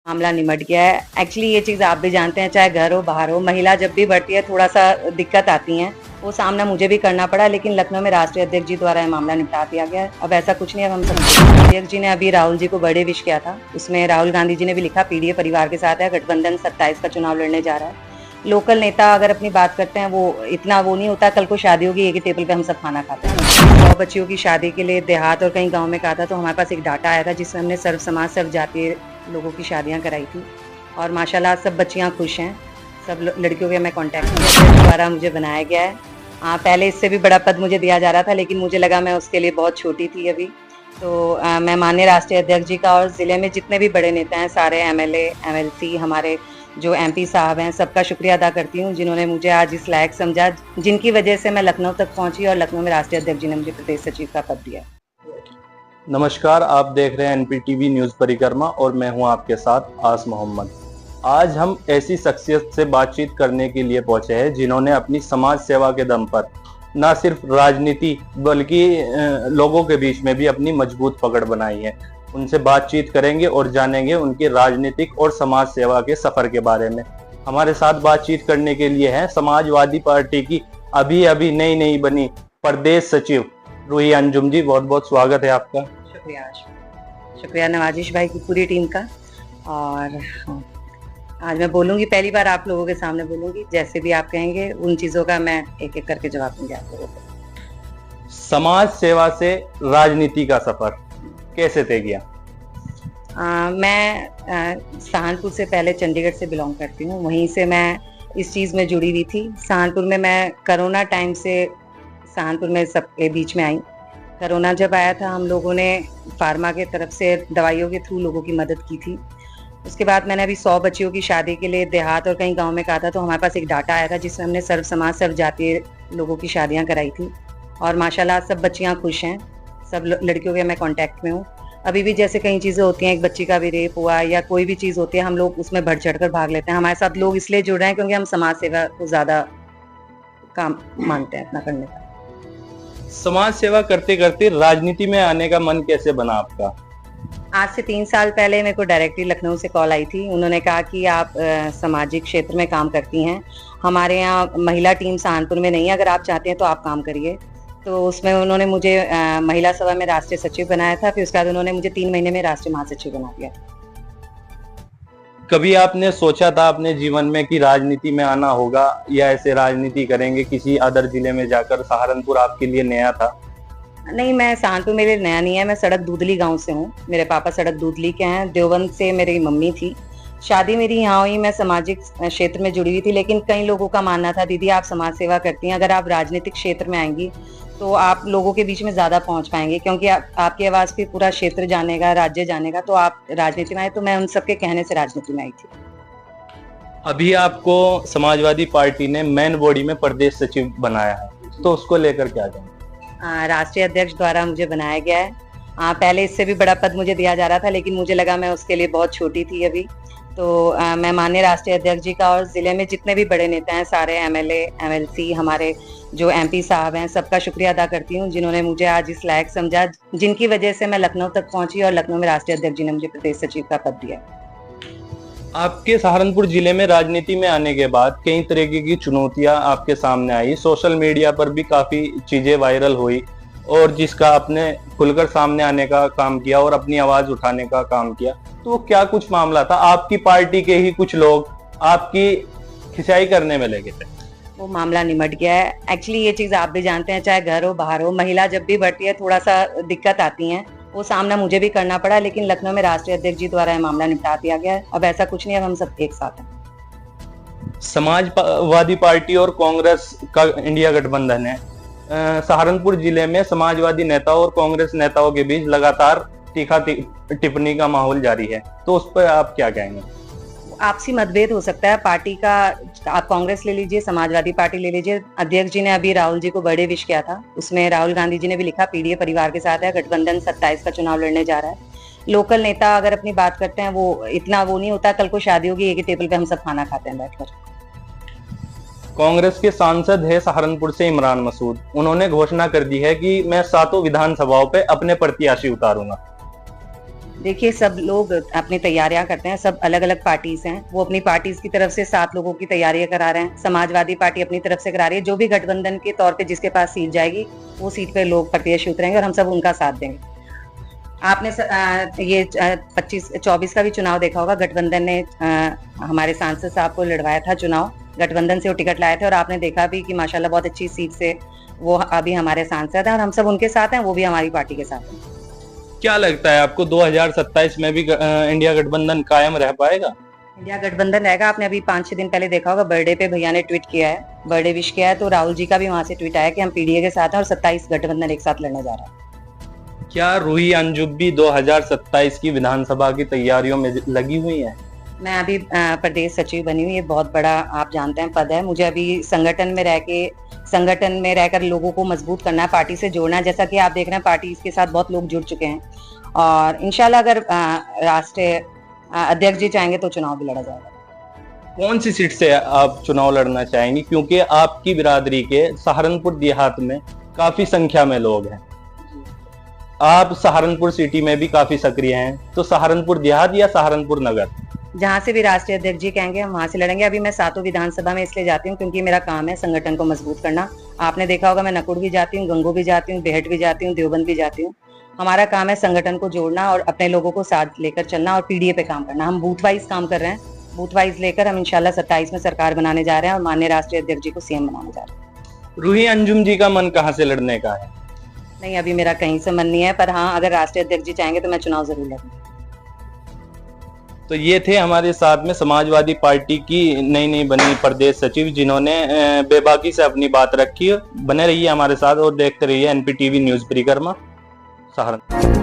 मामला निमट गया है। एक्चुअली ये चीज़ आप भी जानते हैं, चाहे घर हो बाहर हो, महिला जब भी बढ़ती है थोड़ा सा दिक्कत आती है। वो सामना मुझे भी करना पड़ा, लेकिन लखनऊ में राष्ट्रीय अध्यक्ष जी द्वारा ये मामला निपटा दिया गया है। अब ऐसा कुछ नहीं है, अब हम सब अध्यक्ष जी ने अभी राहुल जी को बर्थडे विश किया था। उसमें राहुल गांधी जी ने भी लिखा पीडीए परिवार के साथ है, गठबंधन 27 का चुनाव लड़ने जा रहा है। लोकल नेता अगर अपनी बात करते हैं, वो इतना वो नहीं होता। कल को शादी होगी, एक ही टेबल पे हम सब खाना खाते हैं। 100 बच्चियों की शादी के लिए देहात और कहीं गाँव में कहा था, तो हमारे पास एक डाटा आया था जिसमें हमने सर्व समाज सर्व जातीय लोगों की शादियाँ कराई थी और माशाल्लाह सब बच्चियां खुश हैं। सब लड़कियों के मैं कांटेक्ट किया द्वारा मुझे बनाया गया है। पहले इससे भी बड़ा पद मुझे दिया जा रहा था, लेकिन मुझे लगा मैं उसके लिए बहुत छोटी थी अभी। तो मैं माननीय राष्ट्रीय अध्यक्ष जी का और ज़िले में जितने भी बड़े नेता हैं, सारे एमएलए एमएलसी, हमारे जो एमपी साहब हैं, सबका शुक्रिया अदा करती हूँ जिन्होंने मुझे आज इस लायक समझा, जिनकी वजह से मैं लखनऊ तक पहुँची और लखनऊ में राष्ट्रीय अध्यक्ष जी ने मुझे प्रदेश सचिव का पद दिया। नमस्कार, आप देख रहे हैं एनपीटीवी न्यूज परिक्रमा और मैं हूं आपके साथ आस मोहम्मद। आज हम ऐसी शख्सियत से बातचीत करने के लिए पहुंचे हैं जिन्होंने अपनी समाज सेवा के दम पर न सिर्फ राजनीति बल्कि लोगों के बीच में भी अपनी मजबूत पकड़ बनाई है। उनसे बातचीत करेंगे और जानेंगे उनकी राजनीतिक और समाज सेवा के सफर के बारे में। हमारे साथ बातचीत करने के लिए है समाजवादी पार्टी की अभी अभी नई बनी प्रदेश सचिव रूही अंजुम जी। बहुत बहुत स्वागत है आपका। शुक्रिया नवाजिश भाई की पूरी टीम का। और आज मैं बोलूंगी, पहली बार आप लोगों के सामने बोलूंगी, जैसे भी आप कहेंगे उन चीजों का मैं एक एक करके जवाब दूंगी आप लोगों को। समाज सेवा से राजनीति का सफर कैसे तय किया? मैं सहारनपुर से पहले चंडीगढ़ से बिलोंग करती हूँ, वहीं से मैं इस चीज़ में जुड़ी हुई थी। सहारनपुर में मैं कोरोना टाइम से सहारनपुर में सबके बीच में आई। कोरोना जब आया था, हम लोगों ने फार्मा के तरफ से दवाइयों के थ्रू लोगों की मदद की थी। उसके बाद मैंने अभी 100 बच्चियों की शादी के लिए देहात और कहीं गांव में कहा था, तो हमारे पास एक डाटा आया था जिसमें हमने सर्व समाज सर्व जातीय लोगों की शादियां कराई थी और माशाल्लाह सब बच्चियां खुश हैं। सब लड़कियों के मैं कांटेक्ट में हूँ। अभी भी जैसे कई चीज़ें होती हैं, एक बच्ची का भी रेप हुआ या कोई भी चीज़ होती है, हम लोग उसमें बढ़ चढ़ कर भाग लेते हैं। हमारे साथ लोग इसलिए जुड़ रहे हैं क्योंकि हम समाज सेवा को ज़्यादा काम मानते हैं अपना करने का। समाज सेवा करते करते राजनीति में आने का मन कैसे बना आपका? आज से 3 साल पहले मेरे को डायरेक्टली लखनऊ से कॉल आई थी। उन्होंने कहा कि आप सामाजिक क्षेत्र में काम करती हैं, हमारे यहाँ महिला टीम सहारनपुर में नहीं है, अगर आप चाहते हैं तो आप काम करिए। तो उसमें उन्होंने मुझे महिला सभा में राष्ट्रीय सचिव बनाया था। फिर उसके बाद उन्होंने मुझे 3 महीने में राष्ट्रीय महासचिव बना दिया। कभी आपने सोचा था अपने जीवन में कि राजनीति में आना होगा या ऐसे राजनीति करेंगे किसी अदर जिले में जाकर? सहारनपुर आपके लिए नया था? नहीं, मैं सहारनपुर मेरे लिए नया नहीं है। मैं सड़क दूधली गांव से हूँ। मेरे पापा सड़क दूधली के हैं। देवबंद से मेरी मम्मी थी। शादी मेरी यहाँ हुई। मैं सामाजिक क्षेत्र में जुड़ी हुई थी, लेकिन कई लोगों का मानना था, दीदी आप समाज सेवा करती हैं, अगर आप राजनीतिक क्षेत्र में आएंगी तो आप लोगों के बीच में ज्यादा पहुंच पाएंगे, क्योंकि आपकी आवाज भी पूरा क्षेत्र जानेगा, राज्य जानेगा, तो आप राजनीति में आए। तो मैं उन सबके कहने से राजनीति में आई थी। अभी आपको समाजवादी पार्टी ने मेन बॉडी में प्रदेश सचिव बनाया है, तो उसको लेकर क्या कहेंगे? राष्ट्रीय अध्यक्ष द्वारा मुझे बनाया गया है। पहले इससे भी बड़ा पद मुझे दिया जा रहा था, लेकिन मुझे लगा मैं उसके लिए बहुत छोटी थी अभी। तो मैं माननीय राष्ट्रीय अध्यक्ष जी का और ज़िले में जितने भी बड़े नेता हैं, सारे एमएलए एमएलसी, हमारे जो एमपी साहब हैं, सबका शुक्रिया अदा करती हूँ जिन्होंने मुझे आज इस लायक समझा, जिनकी वजह से मैं लखनऊ तक पहुंची और लखनऊ में राष्ट्रीय अध्यक्ष जी ने मुझे प्रदेश सचिव का पद दिया। आपके सहारनपुर जिले में राजनीति में आने के बाद कई तरीके की चुनौतियां आपके सामने आई। सोशल मीडिया पर भी काफी चीजें वायरल हुई और जिसका आपने खुलकर सामने आने का काम किया और अपनी आवाज उठाने का काम किया। तो क्या कुछ मामला था? आपकी पार्टी के ही कुछ लोग आपकी खिंचाई करने में लगे थे। वो मामला निमट गया है। एक्चुअली ये चीज़ आप भी जानते हैं, चाहे घर हो बाहर हो, महिला जब भी बढ़ती है थोड़ा सा दिक्कत आती है। वो सामना मुझे भी करना पड़ा, लेकिन लखनऊ में राष्ट्रीय अध्यक्ष जी द्वारा ये मामला निपटा दिया गया है। अब ऐसा कुछ नहीं है, अब हम सब एक साथ हैं। समाजवादी पार्टी और कांग्रेस का इंडिया गठबंधन है। सहारनपुर जिले में समाजवादी नेताओं और कांग्रेस नेताओं के बीच लगातार तीखा टिप्पणी का माहौल जारी है, तो उस पर आप क्या कहेंगे? आपसी मतभेद हो सकता है पार्टी का। आप कांग्रेस ले लीजिए, समाजवादी पार्टी ले लीजिए। अध्यक्ष जी ने अभी राहुल जी को बर्थडे विश किया था। उसमें राहुल गांधी जी ने भी लिखा पीडीए परिवार के साथ है, गठबंधन 27 का चुनाव लड़ने जा रहा है। लोकल नेता अगर अपनी बात करते हैं, वो इतना वो नहीं होता। कल को शादी होगी, एक ही टेबल पे हम सब खाना खाते हैं बैठकर। कांग्रेस के सांसद है सहारनपुर से इमरान मसूद। उन्होंने घोषणा कर दी है कि मैं 7 विधानसभाओं पे अपने प्रत्याशी उतारूंगा। देखिए, सब लोग अपनी तैयारियां करते हैं, सब अलग अलग पार्टीज हैं, वो अपनी पार्टीज की तरफ से 7 लोगों की तैयारियां करा रहे हैं। समाजवादी पार्टी अपनी तरफ से करा रही है। जो भी गठबंधन के तौर पे जिसके पास सीट जाएगी वो सीट पे लोग प्रत्याशी उतरेंगे और हम सब उनका साथ देंगे। आपने ये 25-24 का भी चुनाव देखा होगा। गठबंधन ने हमारे सांसद साहब को लड़वाया था चुनाव, गठबंधन से वो टिकट लाए थे और आपने देखा भी कि माशाल्लाह बहुत अच्छी सीट से वो अभी हमारे सांसद हैं और हम सब उनके साथ हैं, वो भी हमारी पार्टी के साथ हैं। क्या लगता है आपको 2027 में भी इंडिया गठबंधन कायम रह पाएगा? इंडिया गठबंधन रहेगा। आपने अभी 5-6 दिन पहले देखा होगा, बर्थडे पे भैया ने ट्वीट किया है, बर्थडे विश किया है, तो राहुल जी का भी वहां से ट्वीट आया कि हम पीडीए के साथ हैं और 27 गठबंधन एक साथ लड़ने जा रहा है। क्या रूही अंजुम भी 2027 की विधानसभा की तैयारियों में लगी हुई है? मैं अभी प्रदेश सचिव बनी हुई, ये बहुत बड़ा आप जानते हैं पद है। मुझे अभी संगठन में रहकर लोगों को मजबूत करना है, पार्टी से जोड़ना है। जैसा कि आप देख रहे हैं, पार्टी के साथ बहुत लोग जुड़ चुके हैं और इंशाल्लाह अगर राष्ट्रीय अध्यक्ष जी चाहेंगे तो चुनाव भी लड़ा जाएगा। कौन सी सीट से आप चुनाव लड़ना चाहेंगे? क्योंकि आपकी बिरादरी के सहारनपुर देहात में काफी संख्या में लोग हैं, आप सहारनपुर सिटी में भी काफी सक्रिय हैं, तो सहारनपुर देहात या सहारनपुर नगर? जहां से भी राष्ट्रीय अध्यक्ष जी कहेंगे हम वहां से लड़ेंगे। अभी मैं 7 विधानसभा में इसलिए जाती हूँ क्योंकि मेरा काम है संगठन को मजबूत करना। आपने देखा होगा, मैं नकुड़ भी जाती हूँ, गंगो भी जाती हूँ, बेहट भी जाती हूँ, देवबंद भी जाती हूँ। हमारा काम है संगठन को जोड़ना और अपने लोगों को साथ लेकर चलना और पीडीए पे काम करना। हम बूथ वाइज काम कर रहे हैं, बूथ वाइज लेकर हम इंशाल्लाह 27 में सरकार बनाने जा रहे हैं और माननीय राष्ट्रीय अध्यक्ष जी को सीएम बनाने जा रहे हैं। रूही अंजुम जी का मन कहाँ से लड़ने का है? नहीं, अभी मेरा कहीं से मन नहीं है, पर हाँ अगर राष्ट्रीय अध्यक्ष जी चाहेंगे तो मैं चुनाव जरूर लड़ूंगी। तो ये थे हमारे साथ में समाजवादी पार्टी की नई बनी प्रदेश सचिव, जिन्होंने बेबाकी से अपनी बात रखी। बने रहिए हमारे साथ और देखते रहिए एनपीटीवी न्यूज परिक्रमा सहारनपुर।